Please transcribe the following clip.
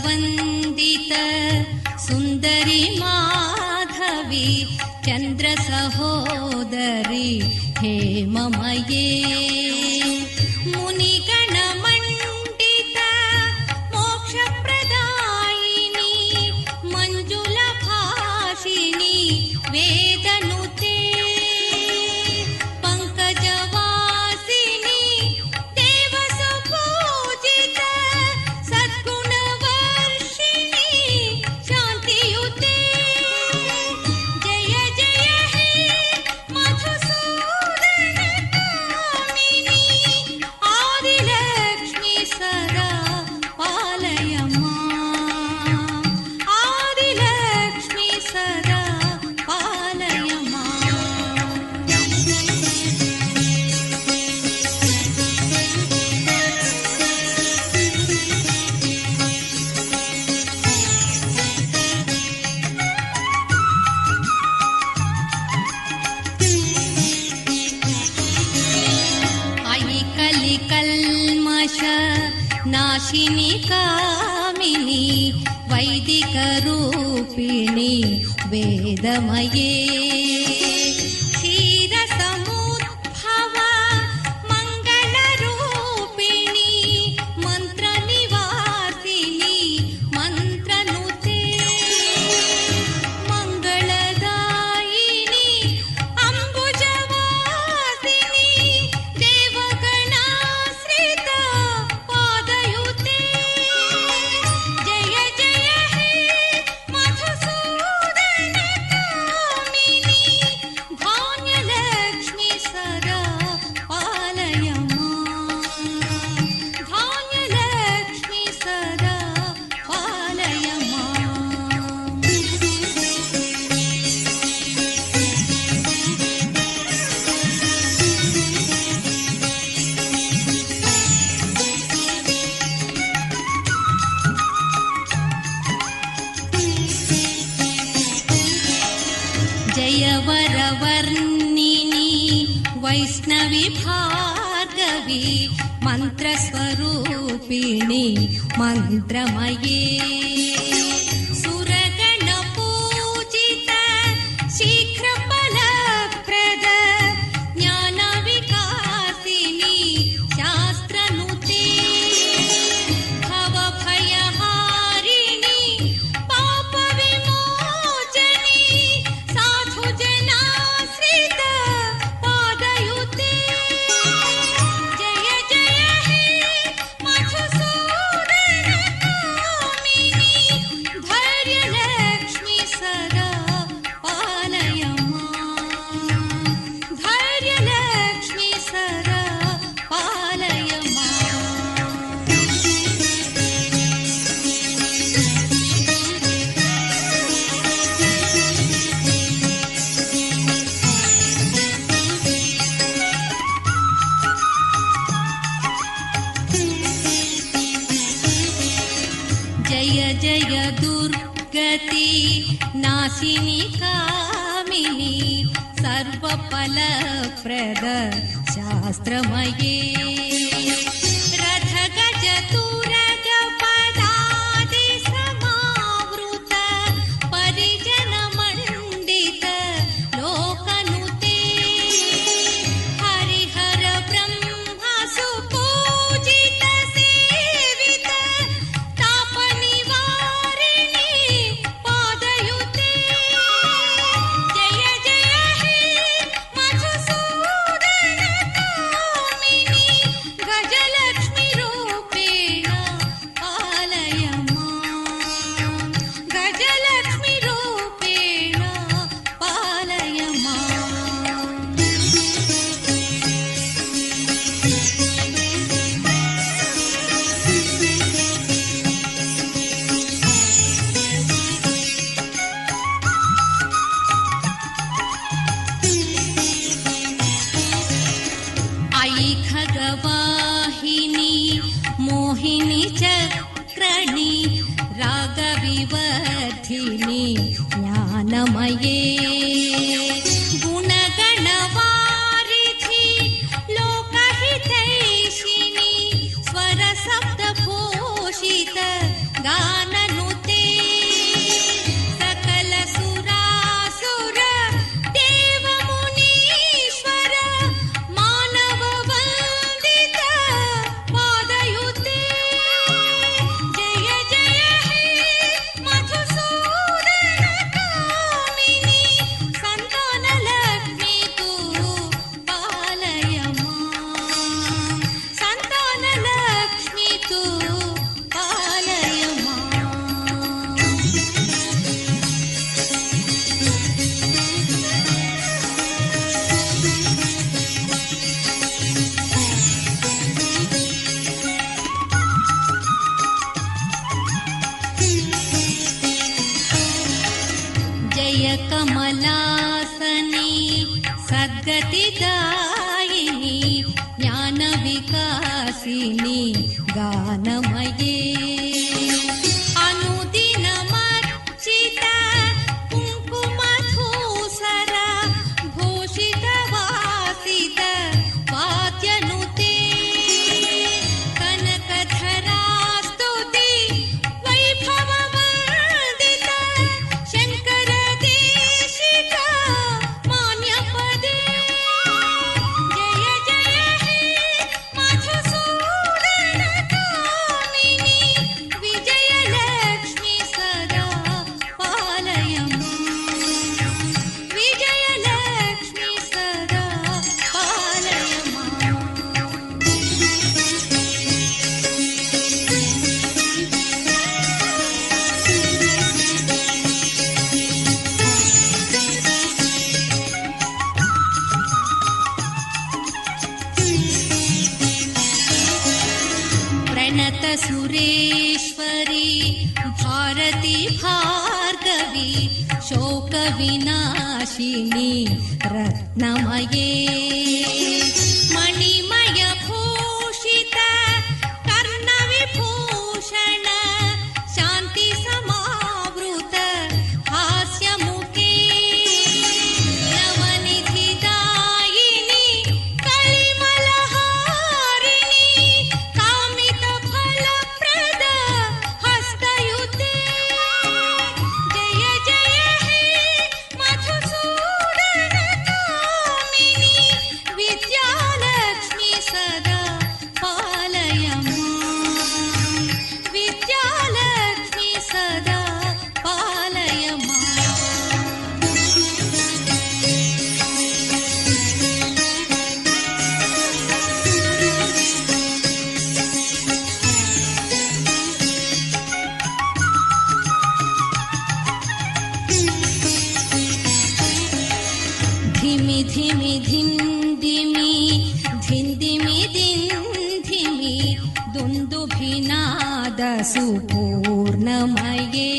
ವಂದಿತ ಸುಂದರಿ ಮಾಧವಿ ಚಂದ್ರ ಸಹೋದರಿ ಹೇಮಮಯೇ ಮುನಿಗಣ ಮಂಡಿತ ಮೋಕ್ಷ ಪ್ರದಾಯಿನಿ ಮಂಜುಲ ಭಾಷಿಣಿ ವೇದನುತೆ ಪಂಕಜವಾಸಿನಿ ದೇವ ಸುಪೂಜಿತ ಸದ್ಗುಣ ವರ್ಷಿಣಿ ಶಾಂತಿಯುತೆ ಜಯ ಜಯ ಹೇ ಮಧುಸೂದನ ಕಾಮಿನಿ ಆದಿಲಕ್ಷ್ಮಿ ಸದಾ ಪಾಲಯ ಮಾಂ ಆದಿಲಕ್ಷ್ಮಿ ಸದಾ ಪಾಲಯ ಮಾಂ. ಅಯಿ ಕಲಿ ಕಲ್ಮಷ ನಾಶಿನಿ ಕಾಮಿನಿ ವೈದಿಕ ರೂಪಿಣಿ ವೇದಮಯೇ ಕ್ಷೀರ ಸಮುದ್ಭವ ಮಂಗಳ ರೂಪಿಣಿ ಮಂತ್ರ ನಿವಾಸಿನಿ ಮಂತ್ರನುತೆ ಮಂಗಳದಾಯಿನಿ ಅಂಬುಜವಾಸಿನಿ ದೇವಗಣಾಶ್ರಿತ ಪಾದಯುತೆ ಜಯ ಜಯ ಹೇ ಮಧುಸೂದನ ಕಾಮಿನಿ ಧಾನ್ಯಲಕ್ಷ್ಮಿ ಸದಾ ಪಾಲಯ ಮಾಂ ಧಾನ್ಯಲಕ್ಷ್ಮಿ ಸದಾ ಪಾಲಯ ಮಾಂ. ಜಯ ವರವರ್ಣಿನಿ ವೈಷ್ಣವಿ ಭಾರ್ಗವಿ ಮಂತ್ರ ಸ್ವರೂಪಿಣಿ ಮಂತ್ರಮಯೇ ಸುರಗಣ ಪೂಜಿತ ಶೀಘ್ರ ಫಲಪ್ರದ ಜ್ಞಾನ ವಿಕಾಸಿನಿ ಶಾಸ್ತ್ರನುತೆ ಭವ ಭಯಹಾರಿಣಿ ಪಾಪ ವಿಮೋಚನಿ ಸಾಧು ಜನಾಶ್ರಿತ ಪಾದಯುತೆ ಜಯ ಜಯ ಹೇ ಮಧುಸೂದನ ಕಾಮಿನಿ ಧೈರ್ಯಲಕ್ಷ್ಮಿ ಸದಾ ಪಾಲಯ ಮಾಂ ಧೈರ್ಯಲಕ್ಷ್ಮಿ ಸದಾ ಪಾಲಯ ಮಾಂ. ಜಯ ಜಯ ದುರ್ಗತಿ ನಾಶಿನಿ ಕಾಮಿನಿ ಸರ್ವ ಫಲಪ್ರದ ಶಾಸ್ತ್ರಮಯೇ ರಥ ಗಜ ತುರಗ ಪದಾದಿ ಸಮಾವೃತ ಪರಿಜನ ಮಂಡಿತ ಲೋಕನುತೆ ಹರಿಹರ ಬ್ರಹ್ಮ ಸುಪೂಜಿತ ಸೇವಿತ ತಾಪ ನಿವಾರಿಣಿ ಪಾದಯುತೆ ಜಯ ಜಯ ಹೇ ಮಧುಸೂದನ ಕಾಮಿನಿ ಗಜಲಕ್ಷ್ಮಿ ರೂಪೇಣ ಪಾಲಯ ಮಾಂ ಗಜಲಕ್ಷ್ಮಿ ರೂಪೇಣ ಪಾಲಯ ಮಾಂ. ಅಯಿ ಖಗವಾಹಿನಿ ಮೋಹಿನಿ ಚಕ್ರಣಿ ರಾಗ ವಿವರ್ಧಿನಿ ಜ್ಞಾನಮಯೇ ಗುಣಗಣವಾರಿಧಿ ಲೋಕಹಿತೈಷಿಣಿ ಸ್ವರ ಶಬ್ದ ಭೂಷಿತ ಗಾನ कमलासनी सद्गतिदायिनी ज्ञानविकासिनी गानमये अनुदिनमर्चित कुङ्कुमधूसर भूषितवासित वाद्यनुते कनकधरा स्तुति वैभववर्धित शङ्कर देशिक मान्यपदे जय जय हे मधुसूदन कामिनि विजयलक्ष्मी सदा पालय विजयलक्ष्मी सदा पालय प्रणत सुरेश्वरी भारती भार्गवी शोक विनाशिनी रत्नमये मणिमय भूषित कर्णविभूषण शान्ति समावृत हास्यमुखे नवनिधिदायिनी कलिमलहारिणी कामितफलप्रद हस्तयुते जय जय हे मधुसूदन कामिनि विद्यालक्ष्मी सदा पालय विद्यालक्ष्मी सदा पालय धिमि धिमि धिन्दिमि धिन्दिमि धिन्धिमि दुन्दुभिनाद सुपूर्णमये